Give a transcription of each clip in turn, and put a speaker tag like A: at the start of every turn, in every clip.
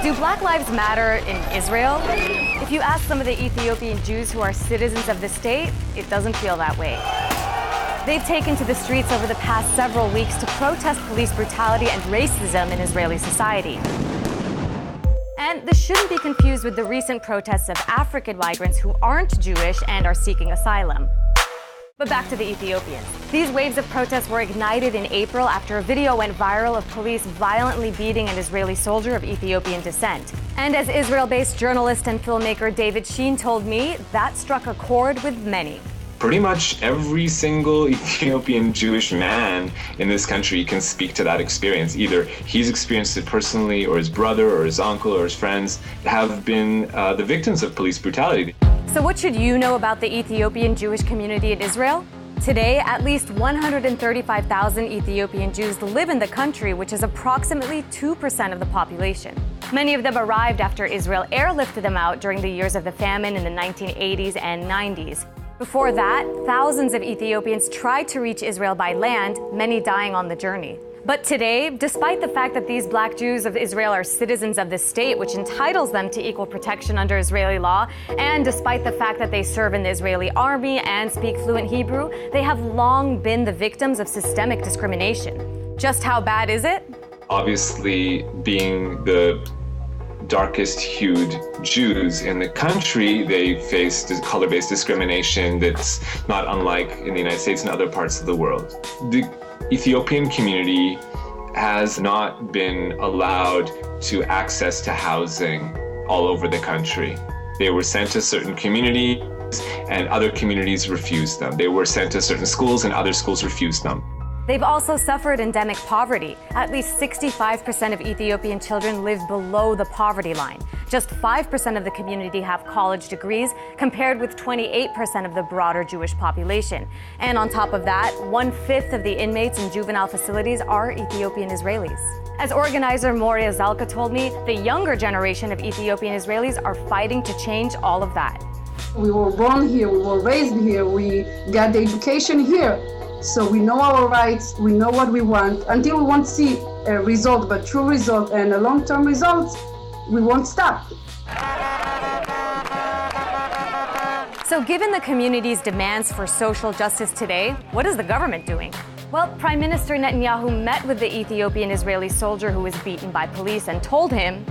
A: Do Black Lives Matter in Israel? If you ask some of the Ethiopian Jews who are citizens of the state, it doesn't feel that way. They've taken to the streets over the past several weeks to protest police brutality and racism in Israeli society. And this shouldn't be confused with the recent protests of African migrants who aren't Jewish and are seeking asylum. But back to the Ethiopians. These waves of protests were ignited in April after a video went viral of police violently beating an Israeli soldier of Ethiopian descent. And as Israel-based journalist and filmmaker David Sheen told me, that struck a chord with many.
B: Pretty much every single Ethiopian Jewish man in this country can speak to that experience. Either he's experienced it personally, or his brother, or his uncle, or his friends have been the victims of police brutality.
A: So what should you know about the Ethiopian Jewish community in Israel? Today, at least 135,000 Ethiopian Jews live in the country, which is approximately 2% of the population. Many of them arrived after Israel airlifted them out during the years of the famine in the 1980s and 90s. Before that, thousands of Ethiopians tried to reach Israel by land, many dying on the journey. But today, despite the fact that these Black Jews of Israel are citizens of the state, which entitles them to equal protection under Israeli law, and despite the fact that they serve in the Israeli army and speak fluent Hebrew, they have long been the victims of systemic discrimination. Just how bad is it?
B: Obviously, being the darkest hued Jews in the country, they face color-based discrimination that's not unlike in the United States and other parts of the world. The Ethiopian community has not been allowed to access to housing all over the country. They were sent to certain communities and other communities refused them. They were sent to certain schools and other schools refused them.
A: They've also suffered endemic poverty. At least 65% of Ethiopian children live below the poverty line. Just 5% of the community have college degrees, compared with 28% of the broader Jewish population. And on top of that, 1/5 of the inmates in juvenile facilities are Ethiopian Israelis. As organizer Moria Zalka told me, the younger generation of Ethiopian Israelis are fighting to change all of that.
C: We were born here, we were raised here, we got the education here. So we know our rights, we know what we want. Until we won't see a result, but true result and a long-term results, we won't stop.
A: So given the community's demands for social justice today, what is the government doing? Well, Prime Minister Netanyahu met with the Ethiopian Israeli soldier who was beaten by police and told him,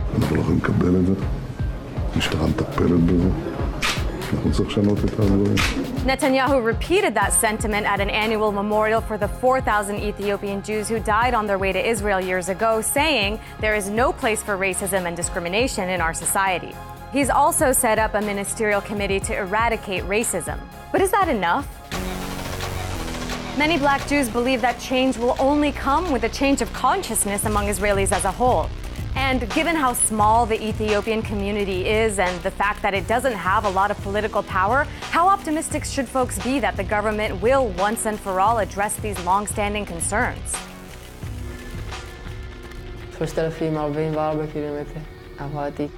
A: Netanyahu repeated that sentiment at an annual memorial for the 4,000 Ethiopian Jews who died on their way to Israel years ago, saying there is no place for racism and discrimination in our society. He's also set up a ministerial committee to eradicate racism. But is that enough? Many Black Jews believe that change will only come with a change of consciousness among Israelis as a whole. And given how small the Ethiopian community is and the fact that it doesn't have a lot of political power, how optimistic should folks be that the government will once and for all address these long-standing concerns?
D: 3,044 קילומטר עברתי.